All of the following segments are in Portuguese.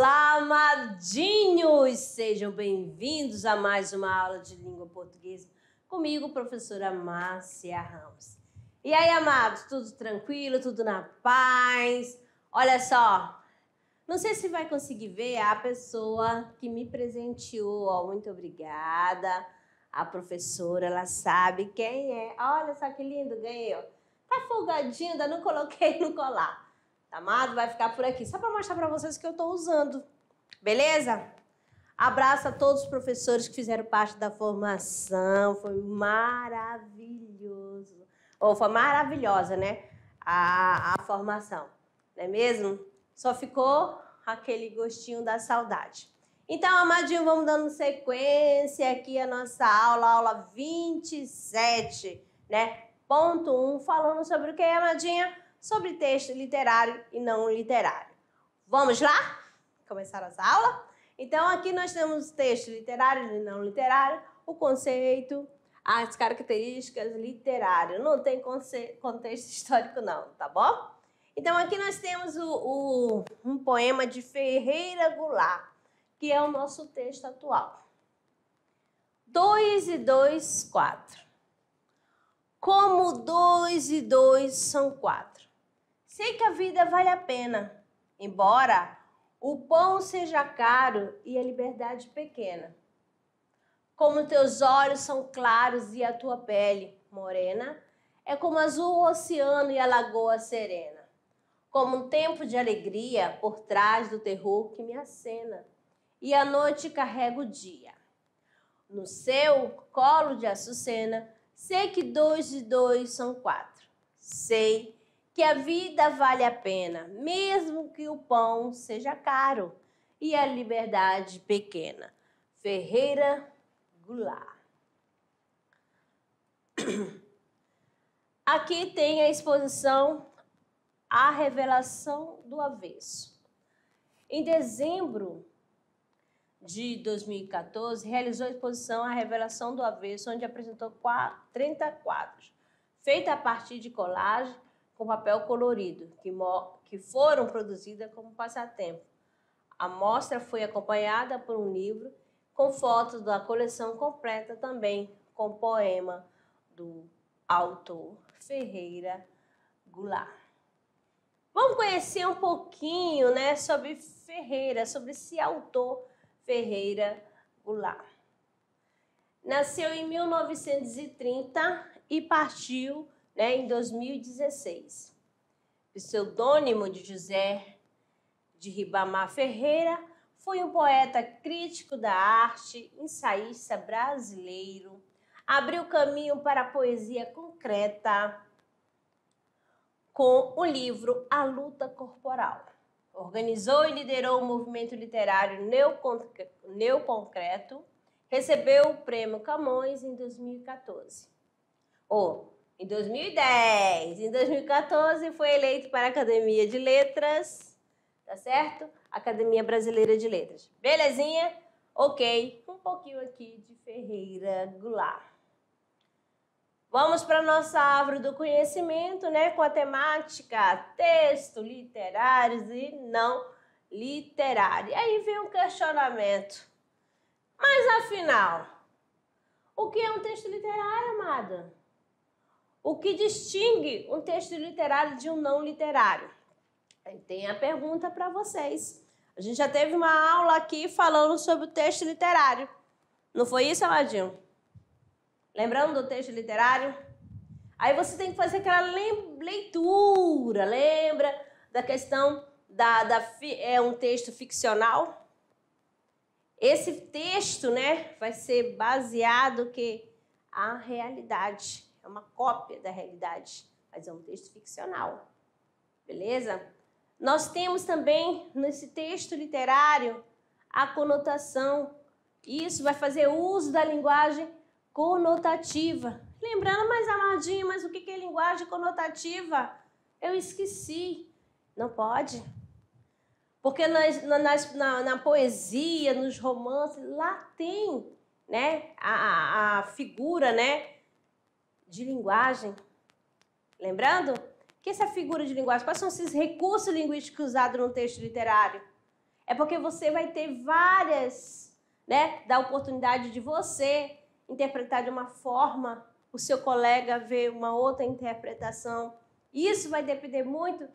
Olá, amadinhos! Sejam bem-vindos a mais uma aula de língua portuguesa comigo, professora Márcia Ramos. E aí, amados, tudo tranquilo, tudo na paz? Olha só, não sei se vai conseguir ver a pessoa que me presenteou, ó, muito obrigada. A professora, ela sabe quem é. Olha só que lindo, ganhei, ó. Tá folgadinho, ainda não coloquei no colar. Amado, vai ficar por aqui, só para mostrar para vocês que eu estou usando. Beleza? Abraço a todos os professores que fizeram parte da formação. Foi maravilhoso. Ou foi maravilhosa, né? A formação. Não é mesmo? Só ficou aquele gostinho da saudade. Então, amadinho, vamos dando sequência aqui a nossa aula 27, né? Ponto 1, falando sobre o que, amadinha? Sobre texto literário e não literário. Vamos lá? Começar nossa aula? Então, aqui nós temos texto literário e não literário, o conceito, as características literárias. Não tem contexto histórico não, tá bom? Então, aqui nós temos um poema de Ferreira Goulart, que é o nosso texto atual. 2 e 2, 4. Como 2 e 2 são 4. Sei que a vida vale a pena, embora o pão seja caro e a liberdade pequena. Como teus olhos são claros e a tua pele morena, é como azul o oceano e a lagoa serena. Como um tempo de alegria por trás do terror que me acena, e a noite carrega o dia. No seu colo de açucena, sei que 2 e 2 são 4. Sei que a vida vale a pena, mesmo que o pão seja caro e a liberdade pequena. Ferreira Goulart. Aqui tem a exposição A Revelação do Avesso. Em dezembro de 2014, realizou a exposição A Revelação do Avesso, onde apresentou 30 quadros, feita a partir de colagem com papel colorido, que foram produzidas como passatempo. A mostra foi acompanhada por um livro com fotos da coleção completa, também com poema do autor Ferreira Goulart. Vamos conhecer um pouquinho, né, sobre Ferreira, sobre esse autor Ferreira Goulart. Nasceu em 1930 e partiu, né, em 2016. Pseudônimo de José de Ribamar Ferreira, foi um poeta crítico da arte, ensaísta brasileiro, abriu caminho para a poesia concreta com o livro A Luta Corporal. Organizou e liderou o movimento literário Neoconcreto, recebeu o Prêmio Camões em 2014. Em 2010, em 2014 foi eleito para a Academia de Letras, tá certo? Academia Brasileira de Letras. Belezinha? Ok, um pouquinho aqui de Ferreira Goulart. Vamos para a nossa árvore do conhecimento, né? Com a temática texto literários e não literário. Aí vem um questionamento. Mas afinal, o que é um texto literário, amada? O que distingue um texto literário de um não literário? Aí tem a pergunta para vocês. A gente já teve uma aula aqui falando sobre o texto literário. Não foi isso, amadinho? Lembrando do texto literário? Aí você tem que fazer aquela leitura. Lembra da questão é um texto ficcional? Esse texto, né, vai ser baseado que a realidade. É uma cópia da realidade, mas é um texto ficcional. Beleza? Nós temos também, nesse texto literário, a conotação. Isso vai fazer uso da linguagem conotativa. Lembrando, mas amadinho, mas o que é linguagem conotativa? Eu esqueci. Não pode. Porque na poesia, nos romances, lá tem, né, a figura, né, de linguagem. Lembrando que essa figura de linguagem, quais são esses recursos linguísticos usados no texto literário? É porque você vai ter várias, né? Da oportunidade de você interpretar de uma forma, o seu colega ver uma outra interpretação. Isso vai depender muito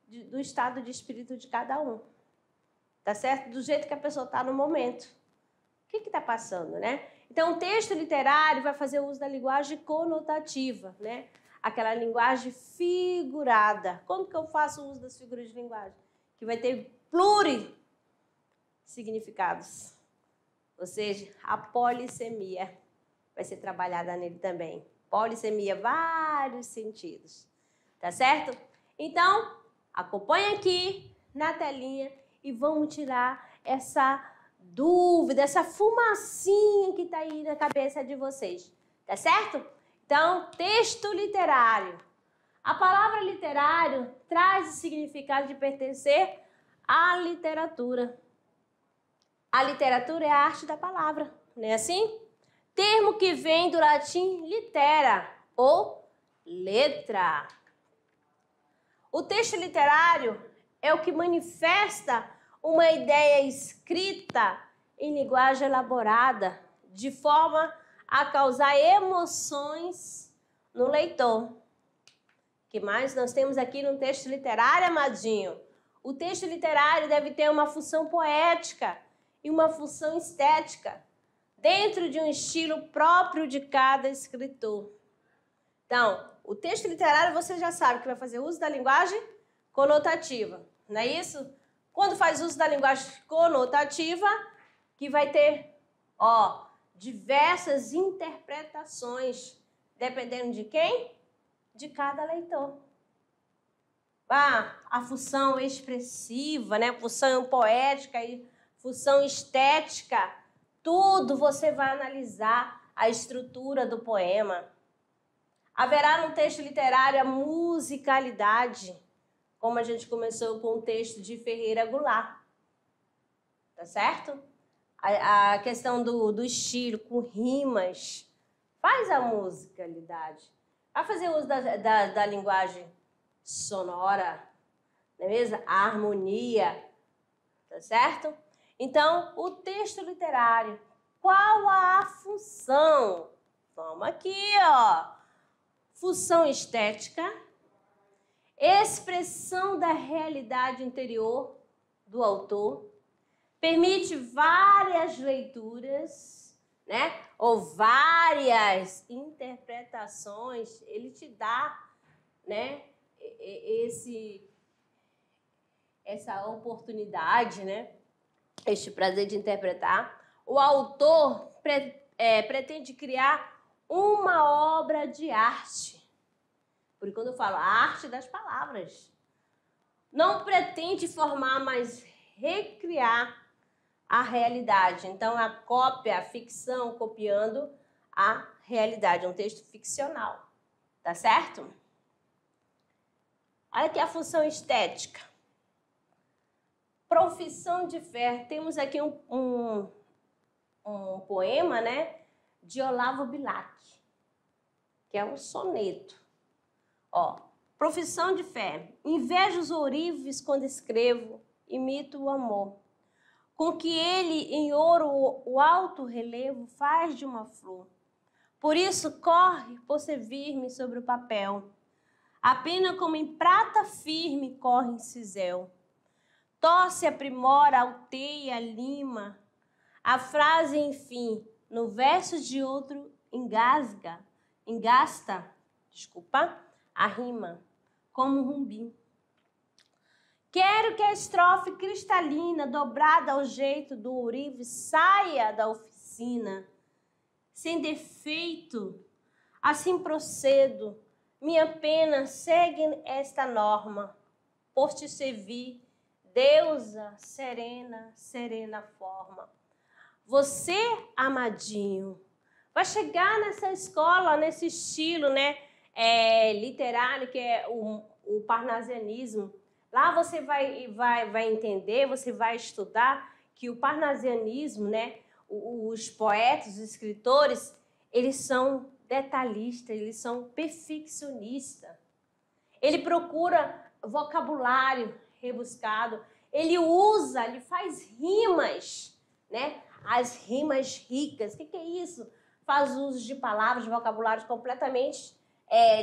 do estado de espírito de cada um. Tá certo? Do jeito que a pessoa está no momento. O que está passando, né? Então, o texto literário vai fazer uso da linguagem conotativa, né? Aquela linguagem figurada. Como que eu faço uso das figuras de linguagem? Que vai ter plurisignificados. Ou seja, a polissemia vai ser trabalhada nele também. Polissemia, vários sentidos. Tá certo? Então, acompanha aqui na telinha e vamos tirar essa dúvida, essa fumacinha que está aí na cabeça de vocês. Tá certo? Então, texto literário. A palavra literário traz o significado de pertencer à literatura. A literatura é a arte da palavra, não é assim? Termo que vem do latim litera, ou letra. O texto literário é o que manifesta uma ideia escrita em linguagem elaborada, de forma a causar emoções no leitor. O que mais nós temos aqui no texto literário, amadinho? O texto literário deve ter uma função poética e uma função estética, dentro de um estilo próprio de cada escritor. Então, o texto literário você já sabe que vai fazer uso da linguagem conotativa, não é isso? Quando faz uso da linguagem conotativa, que vai ter, diversas interpretações, dependendo de quem? De cada leitor. A função expressiva, né? Função poética e função estética, tudo você vai analisar a estrutura do poema. Haverá no texto literário a musicalidade, como a gente começou com o texto de Ferreira Goulart. Tá certo? A questão do estilo, com rimas, faz a musicalidade. Vai fazer uso da linguagem sonora, não é mesmo? A harmonia, tá certo? Então, o texto literário, qual a função? Vamos aqui, Função estética, expressão da realidade interior do autor, permite várias leituras, né? Ou várias interpretações, ele te dá, né? Essa oportunidade, né? Este prazer de interpretar. O autor pretende criar uma obra de arte. Porque quando eu falo a arte das palavras, não pretende formar, mas recriar a realidade. Então, a cópia, a ficção, copiando a realidade. É um texto ficcional. Tá certo? Olha aqui a função estética. Profissão de fé. Temos aqui um poema, né, de Olavo Bilac, que é um soneto. Profissão de fé. Invejo os ourives quando escrevo, imito o amor. Com que ele em ouro o alto relevo faz de uma flor. Por isso corre por ser firme sobre o papel. A pena como em prata firme corre em cisel. Torce, aprimora, alteia, lima. A frase, enfim, no verso de outro engasta, a rima, como um rumbim. Quero que a estrofe cristalina, dobrada ao jeito do ourive, saia da oficina, sem defeito. Assim procedo, minha pena segue esta norma, por te servir, deusa, serena, serena forma. Você, amadinho, vai chegar nessa escola, nesse estilo, né, literário, que é o parnasianismo. Lá você vai entender, você vai estudar que o parnasianismo, né, os poetas, os escritores, eles são detalhistas, eles são perfeccionistas. Ele procura vocabulário rebuscado, Ele usa, ele faz rimas, né? As rimas ricas. O que é isso? Faz uso de palavras, de vocabulários completamente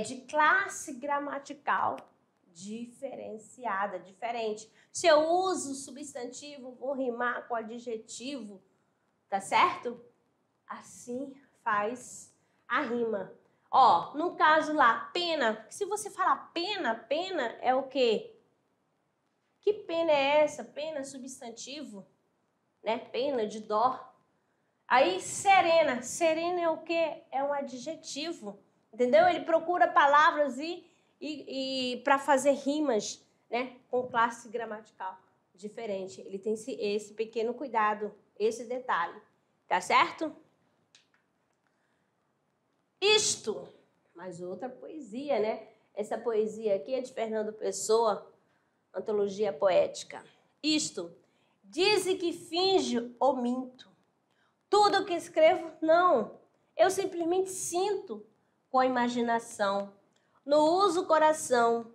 de classe gramatical diferenciada, diferente. Se eu uso substantivo, vou rimar com adjetivo, tá certo? Assim faz a rima. Ó, no caso lá, pena. Se você falar pena, pena é o quê? Que pena é essa? Pena substantivo, né? Pena de dó. Aí, serena. Serena é o quê? É um adjetivo, entendeu? Ele procura palavras e para fazer rimas, né? Com classe gramatical diferente. Ele tem esse pequeno cuidado, esse detalhe. Tá certo? Isto, mais outra poesia, né? Essa poesia aqui é de Fernando Pessoa, Antologia Poética. Isto, dize que finge ou minto. Tudo que escrevo, não. Eu simplesmente sinto com a imaginação. No uso coração.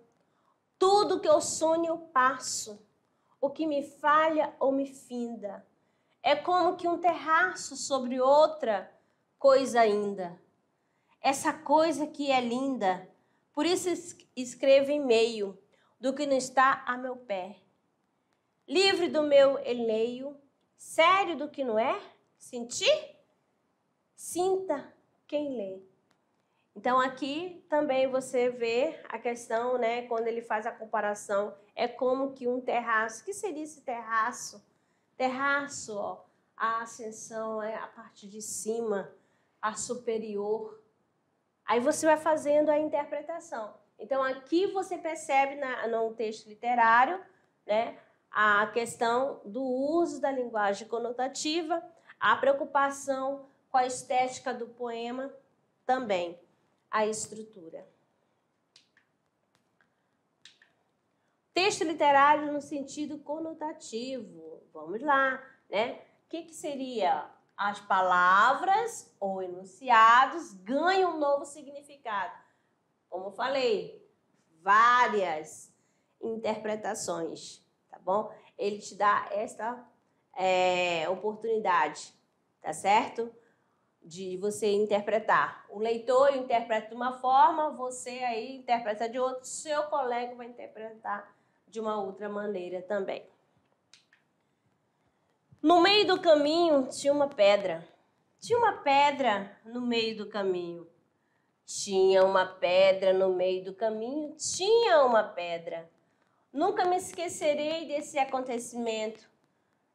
Tudo que eu sonho eu passo. O que me falha ou me finda. É como que um terraço sobre outra coisa ainda. Essa coisa que é linda. Por isso escrevo em meio do que não está a meu pé. Livre do meu eleio. Sério do que não é? Sentir? Sinta quem lê. Então, aqui também você vê a questão, né? Quando ele faz a comparação, é como que um terraço. O que seria esse terraço? Terraço, ó, a ascensão é a parte de cima, a superior. Aí você vai fazendo a interpretação. Então, aqui você percebe no texto literário, né? A questão do uso da linguagem conotativa, a preocupação com a estética do poema, também a estrutura. Texto literário no sentido conotativo. Vamos lá, né? O que seria? As palavras ou enunciados ganham um novo significado. Como eu falei, várias interpretações, tá bom? Ele te dá esta oportunidade, tá certo? De você interpretar. O leitor interpreta de uma forma, você aí interpreta de outra, seu colega vai interpretar de uma outra maneira também. No meio do caminho tinha uma pedra. Tinha uma pedra no meio do caminho. Tinha uma pedra no meio do caminho. Tinha uma pedra. Nunca me esquecerei desse acontecimento.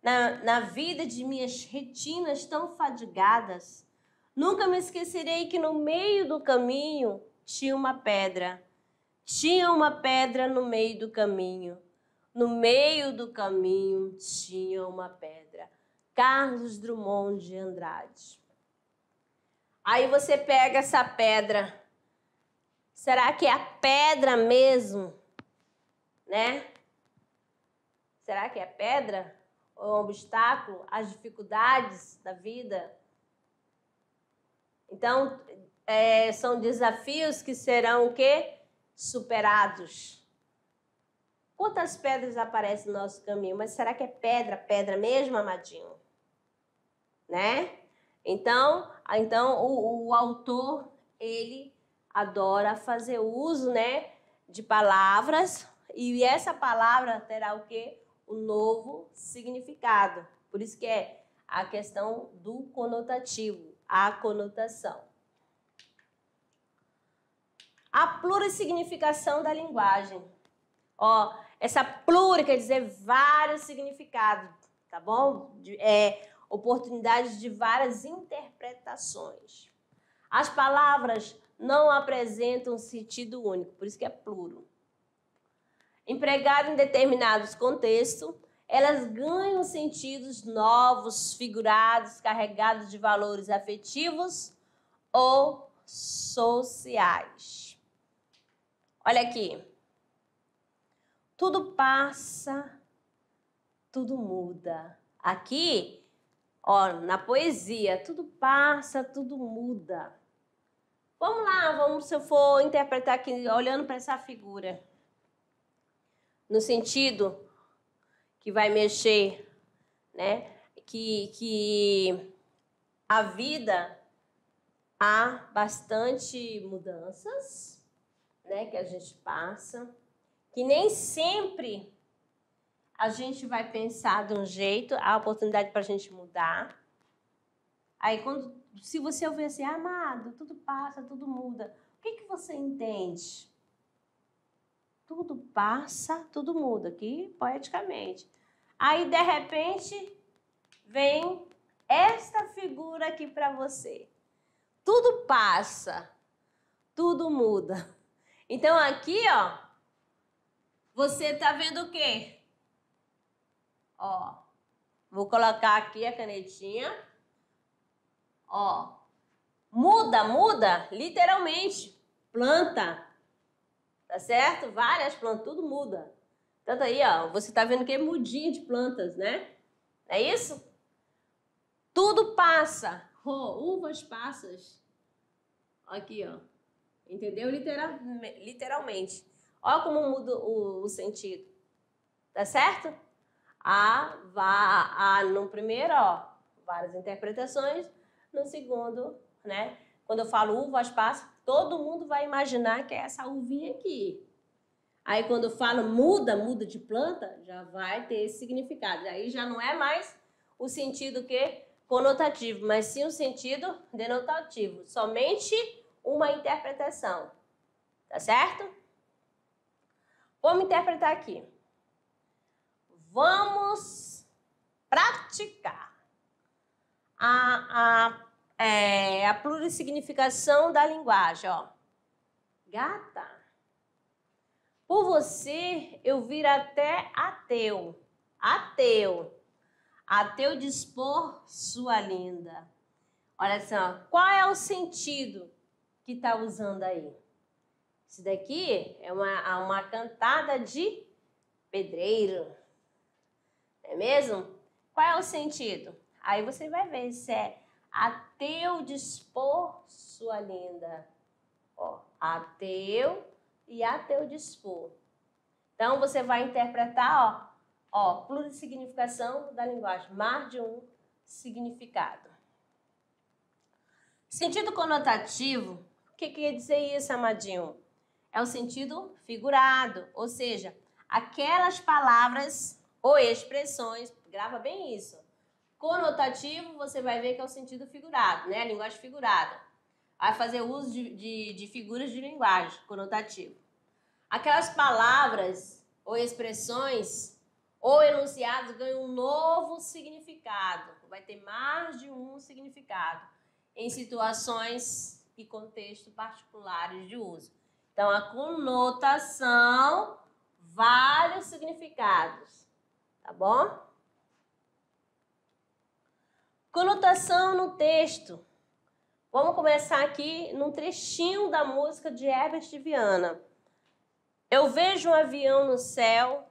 Na vida de minhas retinas tão fadigadas, nunca me esquecerei que no meio do caminho tinha uma pedra. Tinha uma pedra no meio do caminho. No meio do caminho tinha uma pedra. Carlos Drummond de Andrade. Aí você pega essa pedra. Será que é a pedra mesmo? Né? Será que é pedra? Ou é um obstáculo? As dificuldades da vida? Então, são desafios que serão o quê? Superados. Quantas pedras aparecem no nosso caminho? Mas será que é pedra, pedra mesmo, amadinho? Né? Então o autor, ele adora fazer uso, né, de palavras, e essa palavra terá o quê? O novo significado. Por isso que é a questão do conotativo, a conotação. A plurissignificação da linguagem. Ó, essa pluri quer dizer vários significados, tá bom? Oportunidades de várias interpretações. As palavras não apresentam sentido único, por isso que é pluro. Empregado em determinados contextos, elas ganham sentidos novos, figurados, carregados de valores afetivos ou sociais. Olha aqui. Tudo passa, tudo muda. Aqui, ó, na poesia, tudo passa, tudo muda. Vamos lá, se eu for interpretar aqui, olhando para essa figura. No sentido que vai mexer, né? Que a vida há bastante mudanças, né? Que a gente passa, que nem sempre a gente vai pensar de um jeito, há oportunidade para a gente mudar. Aí, se você ouvir assim, amado, tudo passa, tudo muda, o que você entende? Tudo passa, tudo muda, aqui poeticamente. Aí, de repente, vem esta figura aqui para você. Tudo passa, tudo muda. Então, aqui, ó, você tá vendo o quê? Ó, vou colocar aqui a canetinha. Ó, muda, literalmente. Planta, tá certo? Várias plantas, tudo muda. Tanto aí, ó, você tá vendo que é mudinha de plantas, né? É isso? Tudo passa. Uvas passas. Aqui, ó. Entendeu? Literalmente. Ó como muda o sentido. Tá certo? No primeiro, ó, várias interpretações. No segundo, né? Quando eu falo uvas passas, todo mundo vai imaginar que é essa uvinha aqui. Aí quando eu falo muda de planta, já vai ter esse significado. Aí já não é mais o sentido que conotativo, mas sim o sentido denotativo. Somente uma interpretação. Tá certo? Vamos interpretar aqui. Vamos praticar a plurissignificação da linguagem. Ó. Gata, por você eu vir até ateu. Ateu dispor sua linda. Olha só, qual é o sentido que está usando aí? Isso daqui é uma cantada de pedreiro. Não é mesmo? Qual é o sentido? Aí você vai ver se é ateu dispor sua linda. Ó, ateu e ateu dispor. Então, você vai interpretar, ó, plurissignificação da linguagem, mais de um significado. Sentido conotativo, o que quer dizer isso, amadinho? É o sentido figurado, ou seja, aquelas palavras ou expressões, grava bem isso. Conotativo, você vai ver que é o sentido figurado, né? A linguagem figurada. Vai fazer uso de figuras de linguagem, conotativo. Aquelas palavras ou expressões ou enunciados ganham um novo significado. Vai ter mais de um significado em situações e contextos particulares de uso. Então, a conotação, vários significados. Tá bom? Conotação no texto. Vamos começar aqui num trechinho da música de Herbert Viana. Eu vejo um avião no céu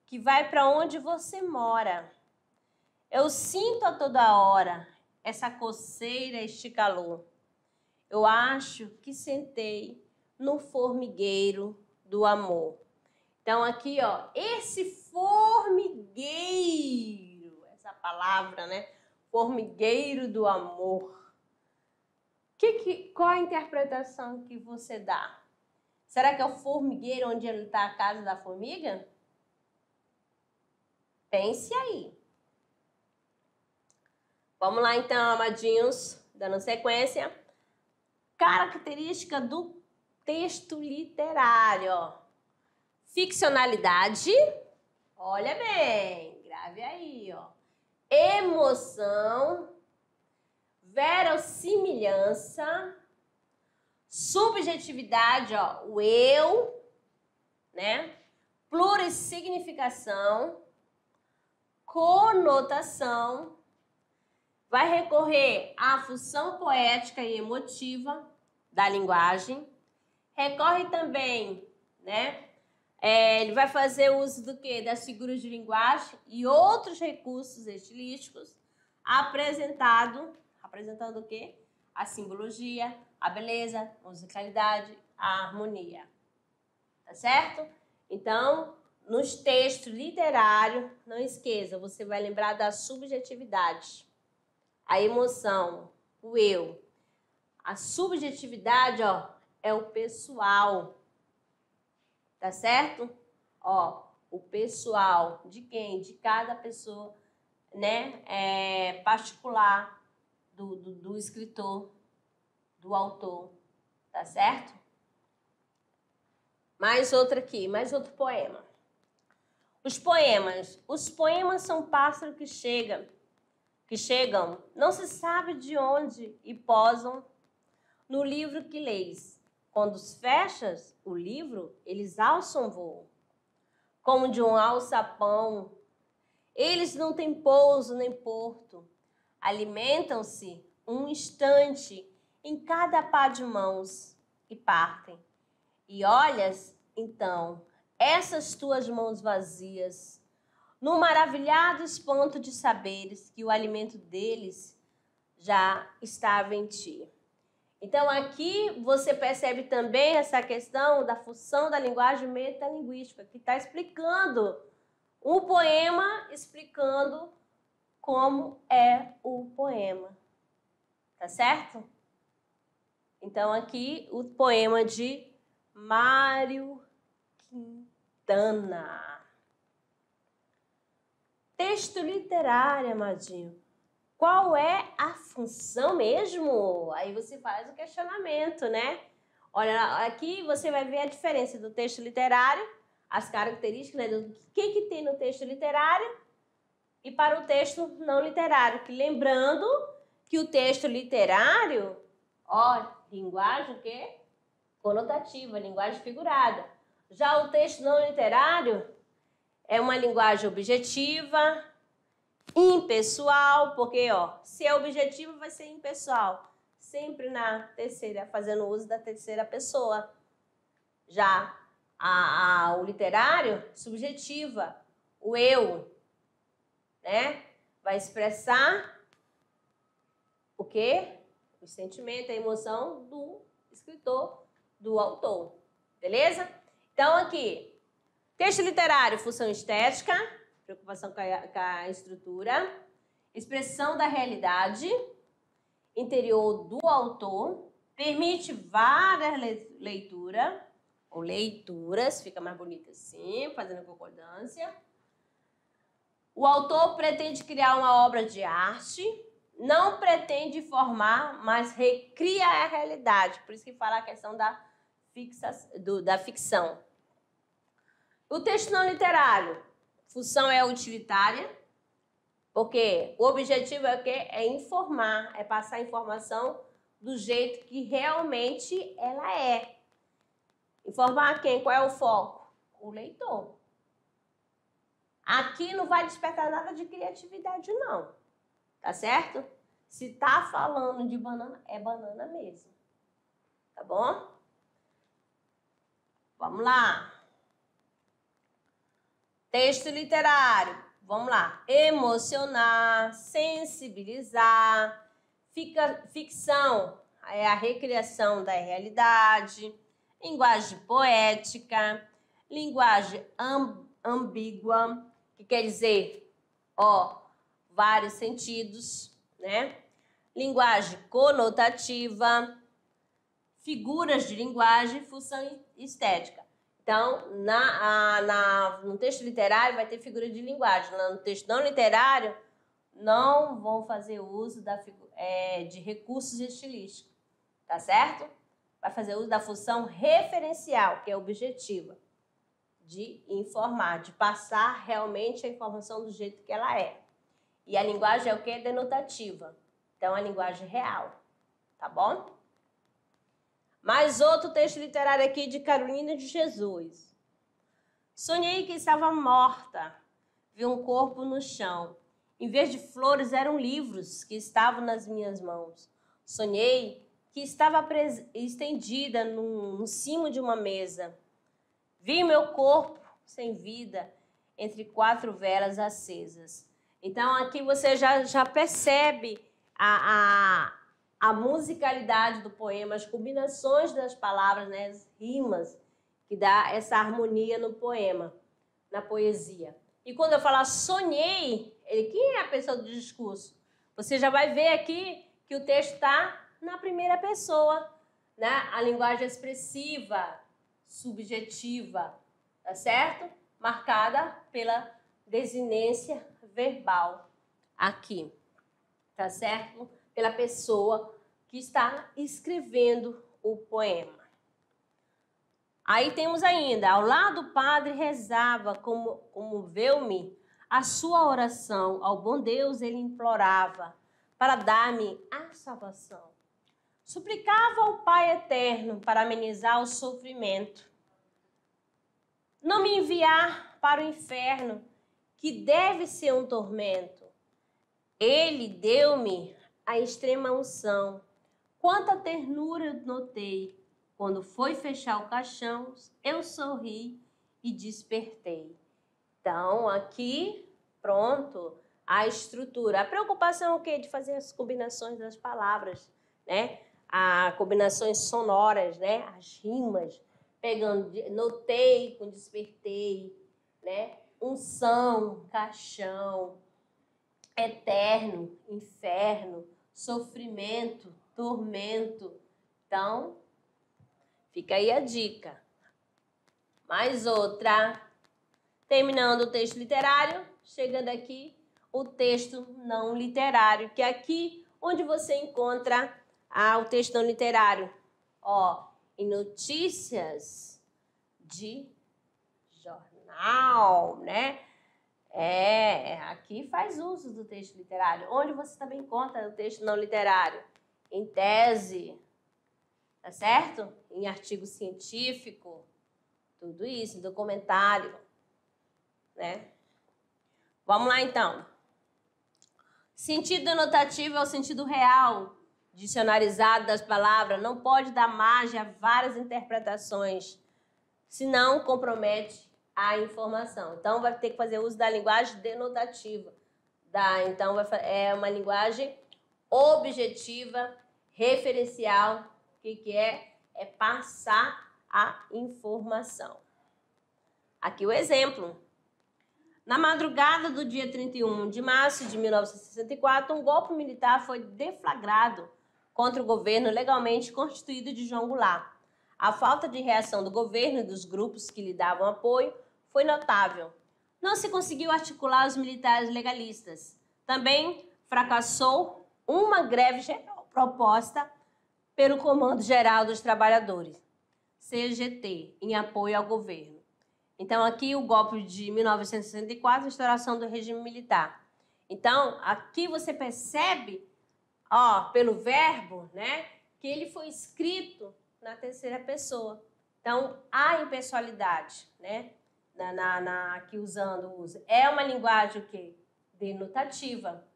que vai para onde você mora. Eu sinto a toda hora essa coceira, este calor. Eu acho que sentei no formigueiro do amor. Então aqui, ó, esse formigueiro, essa palavra, né? Formigueiro do amor. Qual a interpretação que você dá? Será que é o formigueiro onde está a casa da formiga? Pense aí. Vamos lá então, amadinhos, dando sequência. Característica do texto literário. Ó. Ficcionalidade. Olha bem, grave aí, ó. Emoção. Verossimilhança. Subjetividade, ó, o eu, né? Plurissignificação, conotação, vai recorrer à função poética e emotiva da linguagem, recorre também, né? Ele vai fazer uso do quê? Das figuras de linguagem e outros recursos estilísticos apresentando o quê? A simbologia, a beleza, a musicalidade, a harmonia. Tá certo? Então, nos textos literários, não esqueça, você vai lembrar da subjetividade, a emoção, o eu. A subjetividade, ó, é o pessoal, tá certo? Ó, o pessoal de quem? De cada pessoa, né? Particular do escritor, do autor, tá certo? Mais outra aqui, mais outro poema. Os poemas são pássaros que chegam, não se sabe de onde e posam no livro que leis. Quando fechas o livro, eles alçam voo, como de um alçapão. Eles não têm pouso nem porto, alimentam-se um instante em cada pá de mãos e partem. E olhas, então, essas tuas mãos vazias, no maravilhado espanto de saberes que o alimento deles já estava em ti. Então, aqui você percebe também essa questão da função da linguagem metalinguística, que está explicando um poema, explicando como é o poema. Tá certo? Então, aqui o poema de Mário Quintana. Texto literário, amadinho. Qual é a função mesmo? Aí você faz o questionamento, né? Olha, aqui você vai ver a diferença do texto literário, as características, né, do que tem no texto literário e para o texto não literário. Que lembrando que o texto literário, ó, linguagem o quê? Conotativa, linguagem figurada. Já o texto não literário é uma linguagem objetiva, impessoal, porque, ó, se é objetivo, vai ser impessoal. Sempre na terceira, fazendo uso da terceira pessoa. Já o literário, subjetiva, o eu, né? Vai expressar o quê? O sentimento, a emoção do escritor, do autor. Beleza? Então, aqui, texto literário, função estética, preocupação com a estrutura, expressão da realidade interior do autor, permite várias leituras, ou leituras, fica mais bonito assim, fazendo concordância. O autor pretende criar uma obra de arte, não pretende informar, mas recria a realidade. Por isso que fala a questão da ficção. O texto não literário, função é utilitária, porque o objetivo é o quê? É informar, é passar a informação do jeito que realmente ela é. Informar quem? Qual é o foco? O leitor. Aqui não vai despertar nada de criatividade, não. Tá certo? Se tá falando de banana, é banana mesmo. Tá bom? Vamos lá. Texto literário. Vamos lá. Emocionar, sensibilizar. Ficção é a recriação da realidade. Linguagem poética. Linguagem ambígua, que quer dizer, ó, vários sentidos, né? Linguagem conotativa. Figuras de linguagem, função estética. Então, no texto literário vai ter figura de linguagem. No texto não literário, não vão fazer uso de recursos estilísticos. Tá certo? Vai fazer uso da função referencial, que é objetiva, de informar, de passar realmente a informação do jeito que ela é. E a linguagem é o quê? Denotativa. Então, a linguagem real. Tá bom? Mais outro texto literário aqui de Carolina de Jesus. Sonhei que estava morta, vi um corpo no chão. Em vez de flores, eram livros que estavam nas minhas mãos. Sonhei que estava estendida no cimo de uma mesa. Vi meu corpo sem vida entre 4 velas acesas. Então, aqui você já percebe a musicalidade do poema, as combinações das palavras, né, as rimas, que dá essa harmonia no poema. na poesia. E quando eu falar sonhei, quem é a pessoa do discurso? Você já vai ver aqui que o texto está na primeira pessoa, né? A linguagem expressiva, subjetiva, tá certo? Marcada pela desinência verbal aqui, tá certo? Pela pessoa que está escrevendo o poema. Aí temos ainda, ao lado do padre rezava, comoveu-me a sua oração, ao bom Deus ele implorava, para dar-me a salvação. Suplicava ao Pai eterno para amenizar o sofrimento. Não me enviar para o inferno, que deve ser um tormento. Ele deu-me a extrema unção. Quanta ternura eu notei. Quando foi fechar o caixão, eu sorri e despertei. Então, aqui, pronto, a estrutura. A preocupação é o quê? De fazer as combinações das palavras, né? As combinações sonoras, né? As rimas, pegando, notei com despertei, né? Unção, caixão, eterno, inferno, sofrimento, tormento. Então, fica aí a dica. Mais outra. Terminando o texto literário, chegando aqui o texto não literário, que é aqui onde você encontra o texto não literário. Ó, em notícias de jornal, né? Aqui faz uso do texto literário. Onde você também encontra o texto não literário? Em tese, tá certo? Em artigo científico, tudo isso, em documentário, né? Vamos lá, então. Sentido denotativo é o sentido real, dicionarizado das palavras, não pode dar margem a várias interpretações, senão compromete a informação. Então, vai ter que fazer uso da linguagem denotativa. Então, é uma linguagem objetiva, referencial. O que é? É passar a informação. Aqui o exemplo. Na madrugada do dia 31 de março de 1964, um golpe militar foi deflagrado contra o governo legalmente constituído de João Goulart. A falta de reação do governo e dos grupos que lhe davam apoio foi notável. Não se conseguiu articular os militares legalistas. Também fracassou uma greve geral proposta pelo Comando Geral dos Trabalhadores, CGT, em apoio ao governo. Então, aqui o golpe de 1964, a instauração do regime militar. Então, aqui você percebe, pelo verbo, né, que ele foi escrito na terceira pessoa. Então, há impessoalidade, né, aqui usando o uso. É uma linguagem o quê? Denotativa,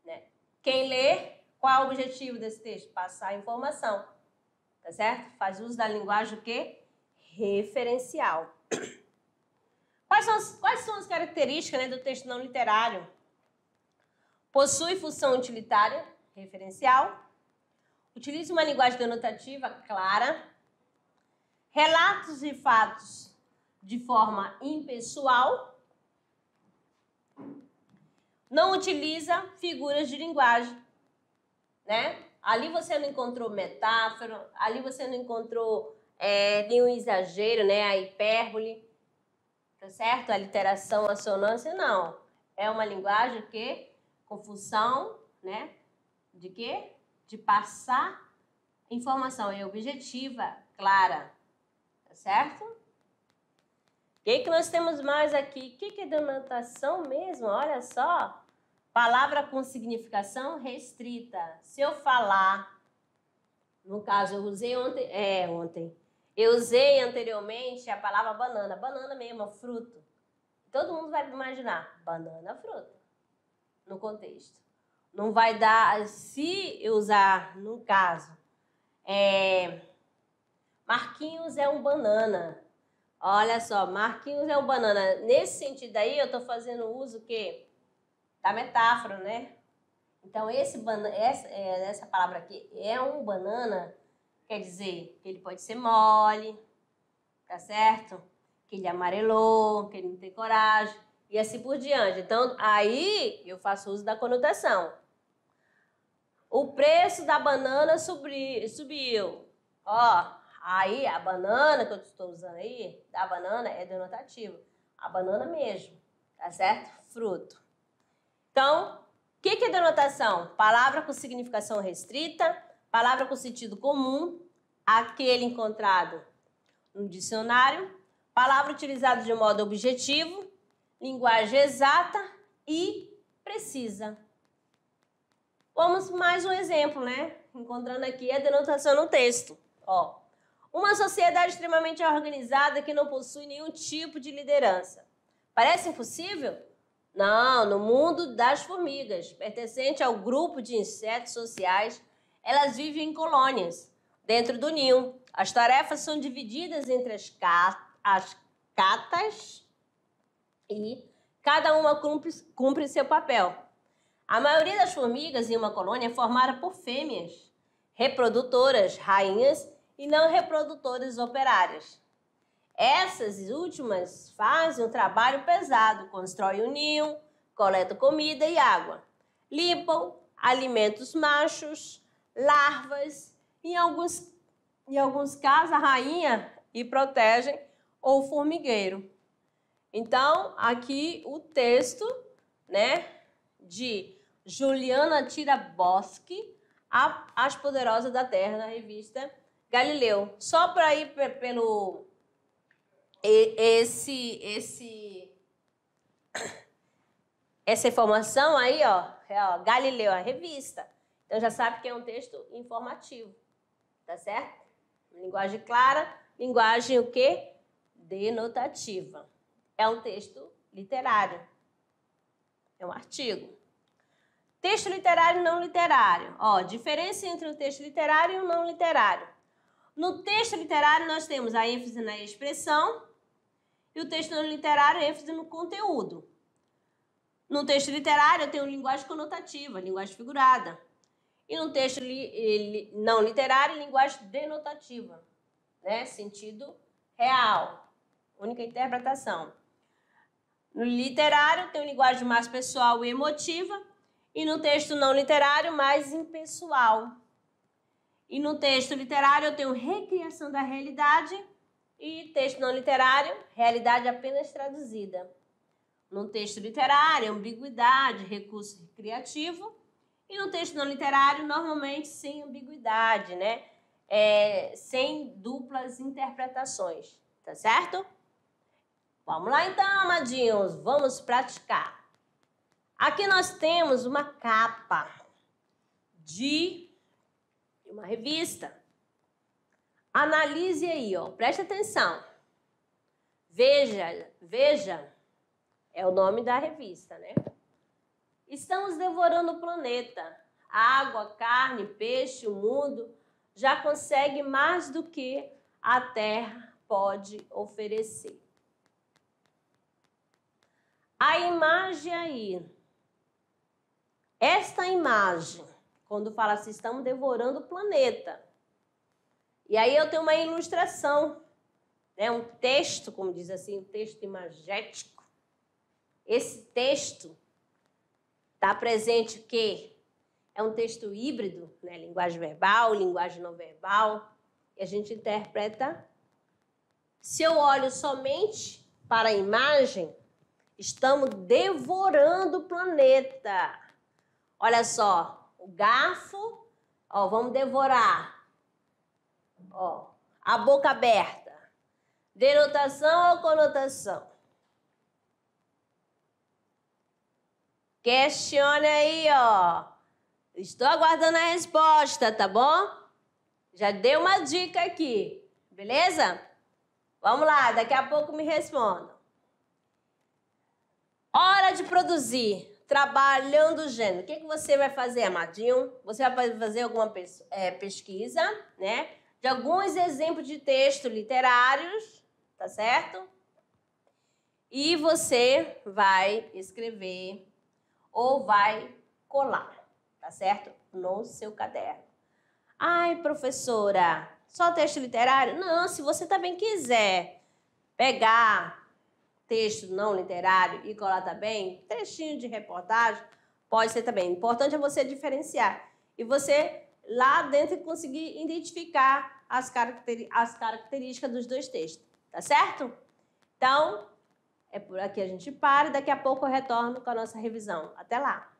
né? Quem lê, qual é o objetivo desse texto? Passar a informação, tá certo? Faz uso da linguagem o quê? Referencial. Quais são as características, né, do texto não literário? Possui função utilitária, referencial. Utiliza uma linguagem denotativa clara. Relatos e fatos de forma impessoal. Não utiliza figuras de linguagem, né? Ali você não encontrou metáfora, ali você não encontrou nenhum exagero, né? A hipérbole. Tá certo? A literação, a assonância, não. É uma linguagem que, com função, né? De quê? De passar informação. É objetiva, clara. Tá certo? O que nós temos mais aqui? O que é denotação mesmo? Olha só. Palavra com significação restrita. Se eu falar, no caso, eu usei ontem. Eu usei anteriormente a palavra banana. Banana mesmo, fruto. Todo mundo vai imaginar banana, fruta, no contexto. Não vai dar, se eu usar, no caso, Marquinhos é um banana. Olha só, Marquinhos é um banana. Nesse sentido aí, eu estou fazendo uso o quê? Da metáfora, né? Então, essa palavra aqui é um banana, quer dizer que ele pode ser mole, tá certo? que ele amarelou, que ele não tem coragem, e assim por diante. Então, aí eu faço uso da conotação. O preço da banana subiu. Ó, aí a banana que eu estou usando aí, da banana, é denotativo. A banana mesmo, tá certo? Fruto. Então, o que é denotação? Palavra com significação restrita, palavra com sentido comum, aquele encontrado no dicionário, palavra utilizada de modo objetivo, linguagem exata e precisa. Vamos mais um exemplo, né? Encontrando aqui a denotação no texto. Ó, uma sociedade extremamente organizada que não possui nenhum tipo de liderança. Parece impossível? Não, no mundo das formigas, pertencente ao grupo de insetos sociais, elas vivem em colônias, dentro do ninho. As tarefas são divididas entre as catas e cada uma cumpre seu papel. A maioria das formigas em uma colônia é formada por fêmeas, reprodutoras, rainhas e não reprodutoras operárias. Essas últimas fazem um trabalho pesado, constroem o ninho, coletam comida e água, limpam, alimentam os machos, larvas, em alguns casos a rainha e protegem o formigueiro. Então, aqui o texto, né, de Juliana Tiraboschi, As Poderosas da Terra, na revista Galileu. Só para ir pelo essa informação aí, ó, Galileu, a revista. Então já sabe que é um texto informativo, tá certo? Linguagem clara, linguagem o quê? Denotativa. É um texto literário. É um artigo. Texto literário e não literário. Ó, diferença entre o texto literário e o não literário. No texto literário nós temos a ênfase na expressão e o texto não literário a ênfase no conteúdo. No texto literário eu tenho linguagem conotativa, linguagem figurada. E no texto não literário, linguagem denotativa, né? Sentido real, única interpretação. No literário, tem linguagem mais pessoal e emotiva, e no texto não literário, mais impessoal. E no texto literário, eu tenho recriação da realidade, e texto não literário, realidade apenas traduzida. No texto literário, ambiguidade, recurso criativo, e no texto não literário, normalmente sem ambiguidade, né? Sem duplas interpretações, tá certo? Vamos lá então, amadinhos, vamos praticar. Aqui nós temos uma capa de uma revista. Analise aí, ó, preste atenção. Veja, é o nome da revista, né? Estamos devorando o planeta. Água, carne, peixe, o mundo já consegue mais do que a Terra pode oferecer. A imagem aí, esta imagem, quando fala assim, estamos devorando o planeta. E aí eu tenho uma ilustração, né? Um texto, como diz assim, um texto imagético. Esse texto está presente o quê? É um texto híbrido, né? Linguagem verbal, linguagem não verbal. E a gente interpreta. Se eu olho somente para a imagem, estamos devorando o planeta. Olha só, o garfo, ó, vamos devorar. Ó, a boca aberta. Denotação ou conotação? Questione aí, ó. Estou aguardando a resposta, tá bom? Já dei uma dica aqui, beleza? Vamos lá, daqui a pouco me respondam. Hora de produzir, trabalhando o gênero. O que você vai fazer, amadinho? Você vai fazer alguma pesquisa, né? De alguns exemplos de texto literários, tá certo? E você vai escrever ou vai colar, tá certo? No seu caderno. Ai, professora, só texto literário? Não, se você também quiser pegar texto não literário e colar também, trechinho de reportagem, pode ser também. O importante é você diferenciar e você lá dentro conseguir identificar as características dos dois textos, tá certo? Então, é por aqui a gente para e daqui a pouco eu retorno com a nossa revisão. Até lá!